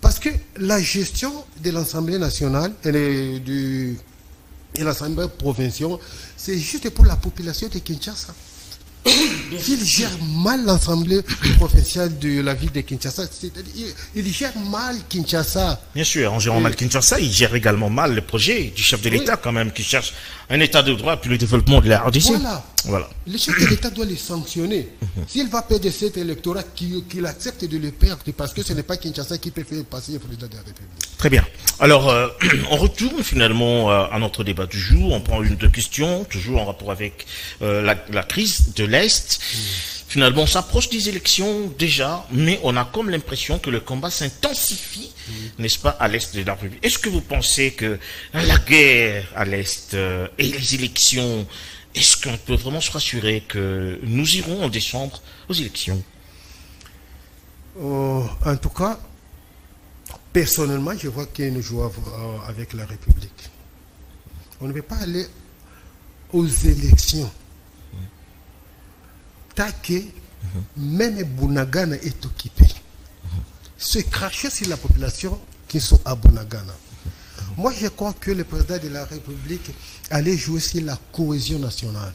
Parce que la gestion de l'Assemblée nationale et de l'Assemblée provinciale, c'est juste pour la population de Kinshasa. qu'il gère mal l'Assemblée provinciale de la ville de Kinshasa. C'est-à-dire, il gère mal Kinshasa. Bien sûr, en gérant mal Kinshasa, il gère également mal le projet du chef de l'État quand même, qui cherche un État de droit puis le développement de la RDC. Voilà. Le chef de l'État doit les sanctionner. S'il va perdre cet électorat, qu'il accepte de le perdre, parce que ce n'est pas Kinshasa qui peut faire passer le président de la République. Très bien. Alors, on retourne finalement à notre débat du jour. On prend une de questions, toujours en rapport avec la crise de l'Est. Finalement, on s'approche des élections déjà, mais on a comme l'impression que le combat s'intensifie, n'est-ce pas, à l'Est de la République. Est-ce que vous pensez que la guerre à l'Est et les élections, est-ce qu'on peut vraiment se rassurer que nous irons en décembre aux élections? En tout cas, personnellement, je vois qu'il nous joue avec la République. On ne peut pas aller aux élections. Tant que même Bunagana est occupé. Se cracher sur la population qui sont à Bunagana. Moi, je crois que le président de la République allait jouer sur la cohésion nationale.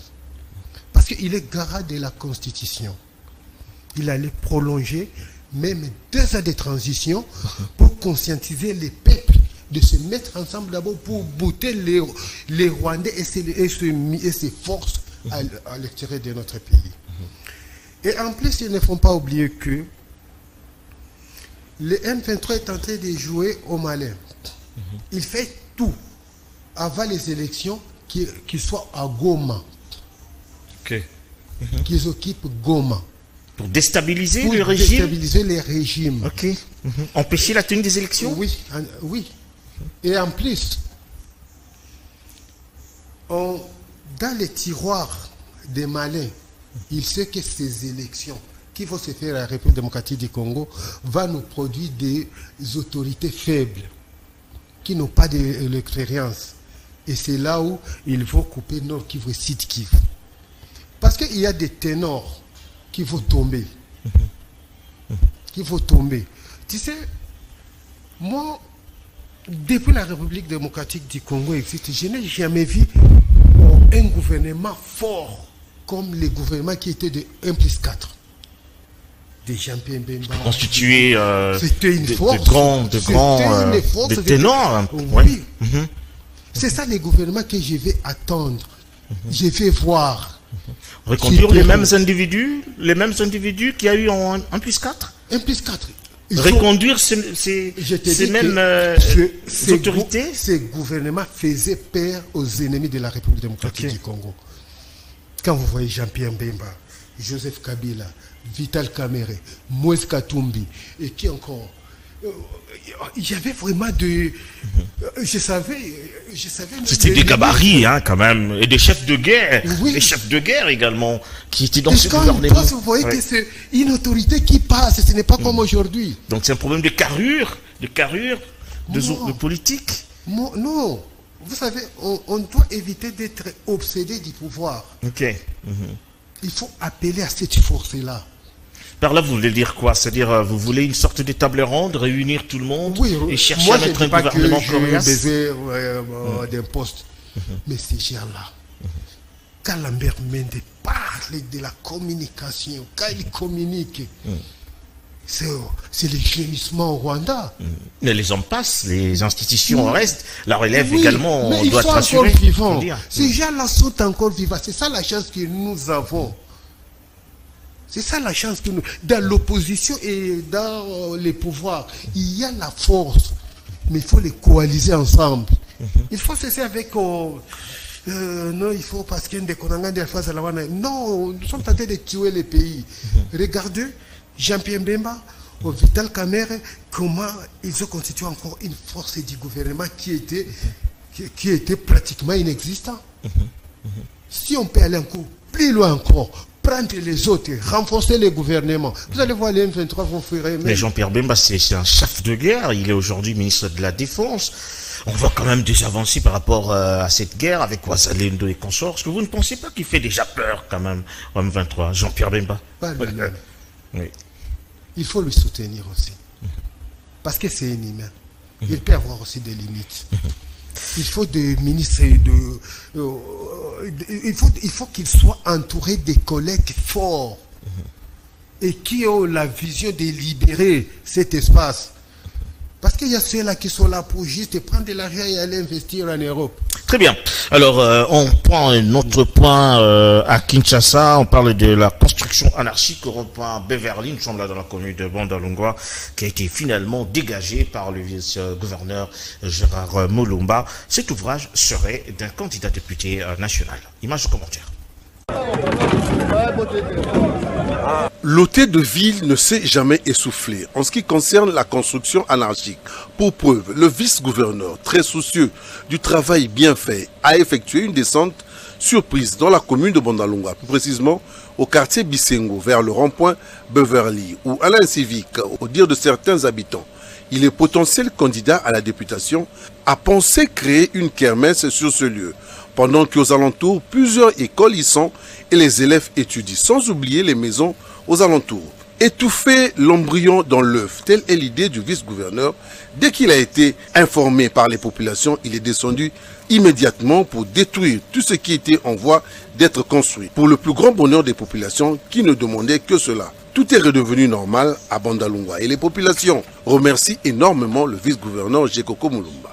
Parce qu'il est garant de la Constitution. Il allait prolonger même 2 ans de transition pour conscientiser les peuples de se mettre ensemble d'abord pour bouter les Rwandais et ses forces à l'extérieur de notre pays. Et en plus, ils ne font pas oublier que le M23 est en train de jouer au malin. Il fait tout avant les élections qu'ils soient à Goma. Qu'ils occupent Goma. Pour déstabiliser le régime. Déstabiliser les régimes. Empêcher la tenue des élections. Oui. Et en plus, dans les tiroirs des malins, il sait que ces élections qui vont se faire à la République démocratique du Congo vont nous produire des autorités faibles qui n'ont pas d'expérience. Et c'est là où il faut couper Nord Kivu et Sud Kivu. Parce qu'il y a des ténors qui vont tomber. Tu sais, moi, depuis la République démocratique du Congo existe, je n'ai jamais vu un gouvernement fort comme les gouvernements qui étaient de 1+4. Des Jean-Pierre Bemba. Constitué c'était une force. de ténors. Oui. C'est ça les gouvernements que je vais attendre. Je vais voir. Reconduire les mêmes individus qu'il y a eu en 1+4. 1+4. Reconduire ces mêmes autorités. Ces gouvernements faisaient peur aux ennemis de la République démocratique du Congo. Quand vous voyez Jean-Pierre Bemba, Joseph Kabila, Vital Kamerhe, Moïse Katumbi, et qui encore, il y avait vraiment je savais. C'était des gabarits, quand même, et des chefs de guerre, des chefs de guerre également, qui étaient dans ce gouvernement. Vous voyez que c'est une autorité qui passe, ce n'est pas comme aujourd'hui. Donc c'est un problème de carrure, de politique. Non. Vous savez, on doit éviter d'être obsédé du pouvoir. Il faut appeler à cette force-là. Par là, vous voulez dire quoi? C'est-à-dire, vous voulez une sorte de table ronde, réunir tout le monde et chercher à mettre un gouvernement coriace? J'ai besoin d'un poste. Mais ces gens-là, quand Lambert Mende parle de la communication, quand il communique, c'est le gémissement au Rwanda. Mais les hommes passent, les institutions restent, la relève également, on doit être rassuré. Ces gens-là sont encore vivants. C'est ça la chance que nous avons. C'est ça la chance que nous... Dans l'opposition et dans les pouvoirs, il y a la force. Mais il faut les coaliser ensemble. Il faut cesser avec... non, il faut parce qu'il y a des Konanga de face à la Wana. Non, nous sommes tentés de tuer les pays. Regardez, Jean-Pierre Bemba, Vital Kamerhe, comment ils ont constitué encore une force du gouvernement qui était pratiquement inexistant. Si on peut aller un coup plus loin encore, prendre les autres, renforcer les gouvernements. Vous allez voir les M23 vont faire. Mais Jean-Pierre Bemba, c'est un chef de guerre. Il est aujourd'hui ministre de la Défense. On voit quand même des avancées par rapport à cette guerre avec Ouazalendo et consorts. Est-ce que vous ne pensez pas qu'il fait déjà peur quand même au M23, Jean-Pierre Bemba? Pas lui-même. Oui. Il faut lui soutenir aussi. Parce que c'est un humain. Il peut avoir aussi des limites. Il faut des ministres il faut qu'ils soient entourés des collègues forts et qui ont la vision de libérer cet espace. Parce qu'il y a ceux-là qui sont là pour juste prendre de l'argent et aller investir en Europe. Très bien. Alors, on prend un autre point à Kinshasa. On parle de la construction anarchique au rond-point Beverly. Nous sommes là dans la commune de Bandalungwa, qui a été finalement dégagée par le vice-gouverneur Gérard Mulumba. Cet ouvrage serait d'un candidat député national. Image de commentaire. L'hôtel de ville ne s'est jamais essoufflé en ce qui concerne la construction anarchique. Pour preuve, le vice-gouverneur, très soucieux du travail bien fait, a effectué une descente surprise dans la commune de Bandalungwa, plus précisément au quartier Bisengo, vers le rond-point Beverly, où à l'incivique, au dire de certains habitants, il est potentiel candidat à la députation, a pensé créer une kermesse sur ce lieu, pendant qu'aux alentours, plusieurs écoles y sont et les élèves étudient, sans oublier les maisons aux alentours. Étouffer l'embryon dans l'œuf, telle est l'idée du vice-gouverneur. Dès qu'il a été informé par les populations, il est descendu immédiatement pour détruire tout ce qui était en voie d'être construit. Pour le plus grand bonheur des populations qui ne demandaient que cela. Tout est redevenu normal à Bandalungwa et les populations remercient énormément le vice-gouverneur Gekoko Mulumba.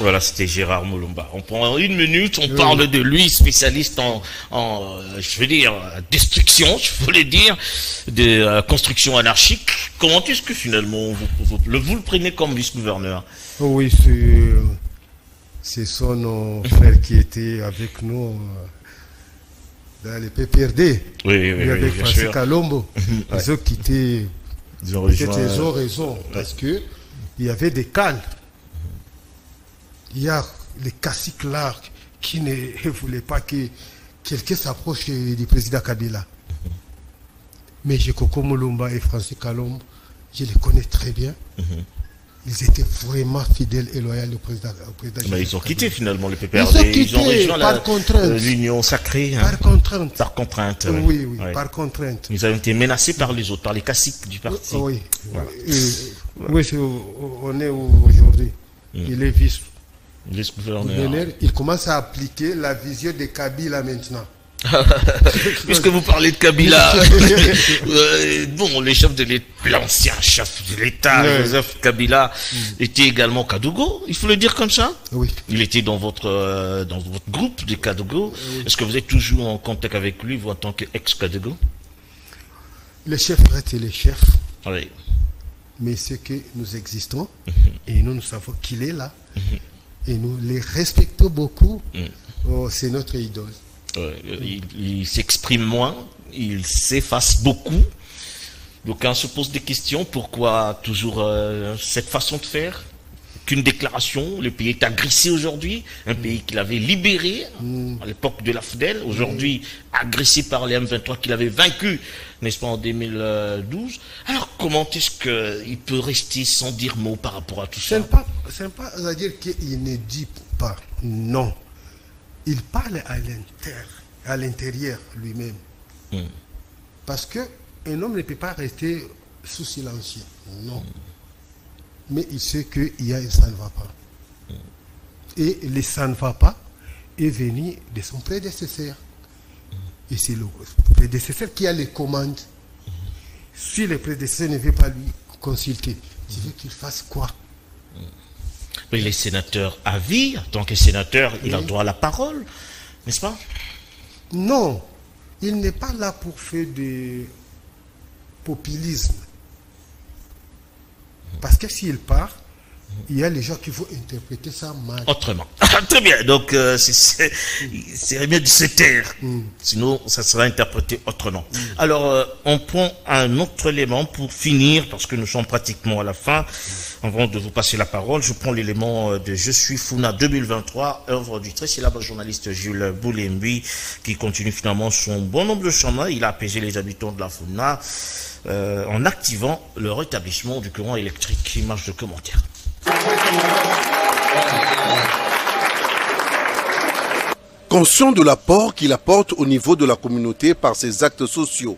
Voilà, c'était Gérard Mulumba. On prend une minute, on parle de lui, spécialiste en je veux dire, destruction, je voulais dire, de construction anarchique. Comment est-ce que finalement vous le prenez comme vice-gouverneur? Oui, c'est son frère qui était avec nous dans les PPRD. Oui, avec bien Francis sûr. Kalombo. Ils ont quitté. Ils ont rejoint. Ils ont raison, parce que il y avait des cales. Il y a les caciques là qui ne voulaient pas que quelqu'un s'approche du président Kabila. Mais Gekoko Mulumba et Francis Kalombo, je les connais très bien. Ils étaient vraiment fidèles et loyaux au président. Mais ils ont quitté finalement le PPRD. Ils ont rejoint l'union sacrée. Hein. Par contrainte. Par contrainte. Oui, ouais. Par contrainte. Ils ont été menacés par les autres, par les caciques du parti. Oui. Voilà. Oui, on est aujourd'hui. Il est vice-gouverneur. Il commence à appliquer la vision de Kabila maintenant. Puisque vous parlez de Kabila, bon, les chefs de l'ancien chef de l'État, Joseph Kabila, était également Kadougou, il faut le dire comme ça. Oui. Il était dans votre groupe de Kadougou. Est-ce que vous êtes toujours en contact avec lui, vous en tant qu'ex-Kadougou? Les chefs restent les chefs. Oui. Mais c'est que nous existons et nous savons qu'il est là. Et nous les respectons beaucoup. Oh, c'est notre idole. Il s'exprime moins, il s'efface beaucoup. Donc on se pose des questions, pourquoi toujours cette façon de faire? Qu'une déclaration, le pays est agressé aujourd'hui, un pays qu'il avait libéré à l'époque de la FDL, aujourd'hui agressé par les M23 qu'il avait vaincu, n'est-ce pas, en 2012. Alors comment est-ce qu'il peut rester sans dire mot par rapport à tout ça? C'est pas à dire qu'il ne dit pas non. Il parle à l'intérieur lui-même. Parce qu'un homme ne peut pas rester sous silencieux. Non. Mais il sait qu'il y a un ça ne va pas. Et le ça ne va pas est venu de son prédécesseur. Et c'est le prédécesseur qui a les commandes. Si le prédécesseur ne veut pas lui consulter, tu veux qu'il fasse quoi? Mais les sénateurs à vie, en tant que sénateur, il a droit à la parole, n'est-ce pas? Non, il n'est pas là pour faire du populisme. Parce que s'il part, il y a les gens qui vont interpréter ça mal. Autrement. Très bien, donc c'est bien de se taire. Sinon, ça sera interprété autrement. Alors, on prend un autre élément pour finir, parce que nous sommes pratiquement à la fin. Avant de vous passer la parole, je prends l'élément de Je suis Funa 2023, œuvre du très célèbre journaliste Jules Boulembi, qui continue finalement son bon nombre de chemins. Il a apaisé les habitants de la Funa en activant le rétablissement du courant électrique. Image de commentaire. Conscient de l'apport qu'il apporte au niveau de la communauté par ses actes sociaux,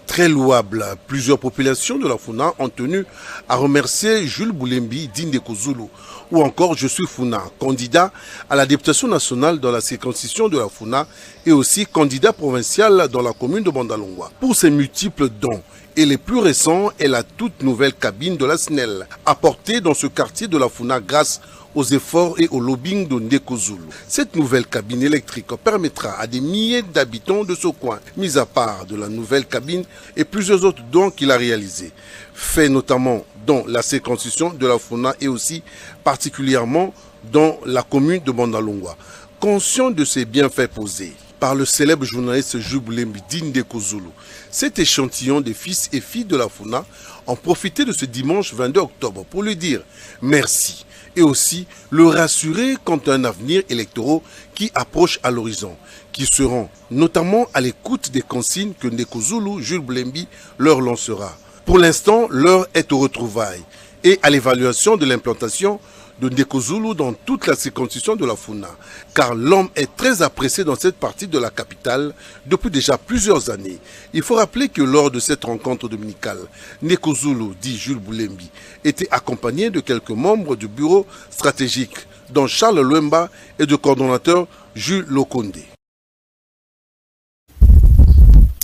Très louable. Plusieurs populations de la Funa ont tenu à remercier Jules Boulembi d'Indeko Zulu, ou encore Je suis Funa, candidat à la députation nationale dans la circonscription de la Funa et aussi candidat provincial dans la commune de Bandalongwa. Pour ses multiples dons, et les plus récents est la toute nouvelle cabine de la SNEL, apportée dans ce quartier de la Funa grâce aux efforts et au lobbying de Ndeko Zulu. Cette nouvelle cabine électrique permettra à des milliers d'habitants de ce coin, mis à part de la nouvelle cabine et plusieurs autres dons qu'il a réalisés, fait notamment dans la circonscription de la Funa et aussi particulièrement dans la commune de Bandalongwa. Conscient de ses bienfaits posés par le célèbre journaliste Jules Boulembi d'Indeko Zulu, cet échantillon des fils et filles de la Funa ont profité de ce dimanche 22 octobre pour lui dire merci et aussi le rassurer quant à un avenir électoral qui approche à l'horizon, qui seront notamment à l'écoute des consignes que Ndeko Zulu, Jules Boulembi, leur lancera. Pour l'instant, l'heure est aux retrouvailles et à l'évaluation de l'implantation de Ndeko Zulu dans toute la circonscription de la Funa, car l'homme est très apprécié dans cette partie de la capitale depuis déjà plusieurs années. Il faut rappeler que lors de cette rencontre dominicale, Ndeko Zulu, dit Jules Boulembi, était accompagné de quelques membres du bureau stratégique, dont Charles Luemba et du coordonnateur Jules Lokonde.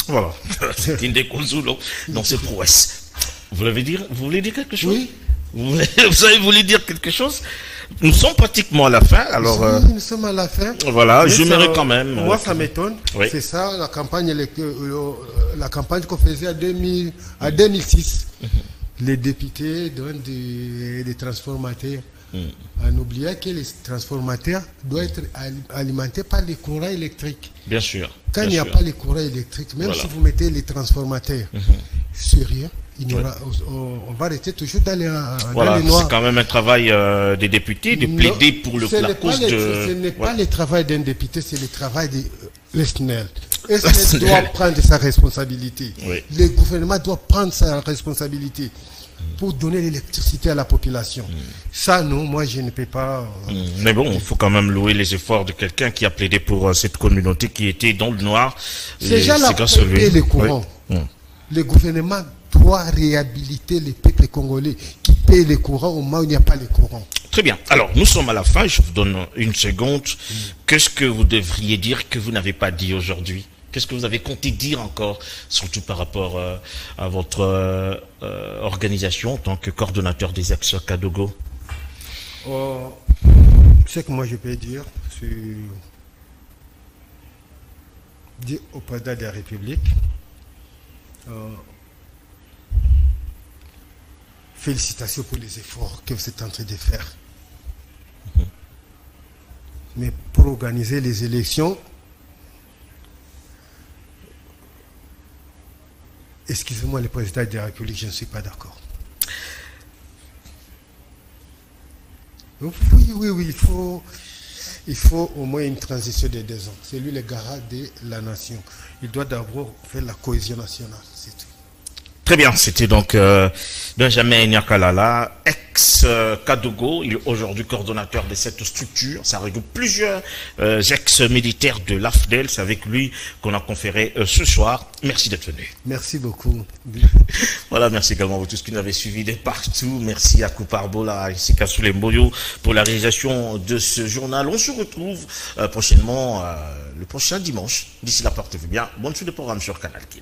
Voilà, c'est Ndeko Zulu dans ses prouesses. Vous voulez dire quelque chose? Oui. Vous avez voulu dire quelque chose? Nous sommes pratiquement à la fin. Alors, nous sommes à la fin. Voilà, mais je mérite quand même. Moi, ça m'étonne. Oui. C'est ça, la campagne qu'on faisait à 2006. Les députés donnent des transformateurs. On oubliait que les transformateurs doivent être alimentés par les courants électriques. Bien sûr. Quand il n'y a pas les courants électriques, même si vous mettez les transformateurs sur rien, on va rester toujours dans les noirs. C'est quand même un travail des députés de plaider pour la cause de... Ce n'est pas le travail d'un député, c'est le travail de SNEL. SNEL doit prendre sa responsabilité. Oui. Le gouvernement doit prendre sa responsabilité pour donner l'électricité à la population. Ça, non, moi, je ne peux pas... Mais bon, il faut quand même louer les efforts de quelqu'un qui a plaidé pour cette communauté qui était dans le noir. Ces gens-là paient les courants. Oui. Le gouvernement doit réhabiliter les peuples congolais qui paient les courants au moment où il n'y a pas les courants. Très bien. Alors, nous sommes à la fin. Je vous donne une seconde. Qu'est-ce que vous devriez dire que vous n'avez pas dit aujourd'hui? Qu'est-ce que vous avez compté dire encore, surtout par rapport à votre organisation en tant que coordonnateur des ex-Kadogo? Ce que moi je peux dire, c'est dire au président de la République, félicitations pour les efforts que vous êtes en train de faire. Mais pour organiser les élections, excusez-moi, le président de la République, je ne suis pas d'accord. Oui, il faut au moins une transition de 2 ans. C'est lui le garant de la nation. Il doit d'abord faire la cohésion nationale, c'est tout. Très bien, c'était donc Benjamin Nyakalala, ex-Kadogo, il est aujourd'hui coordonnateur de cette structure. Ça regroupe plusieurs ex-militaires de l'AFDEL. C'est avec lui qu'on a conféré ce soir. Merci d'être venu. Merci beaucoup. Voilà, merci également à vous tous qui nous avez suivis de partout. Merci à Kouparbola ainsi qu'à Soulemboyo pour la réalisation de ce journal. On se retrouve prochainement le prochain dimanche. D'ici là, portez-vous bien. Bonne suite de programme sur Canal Kin.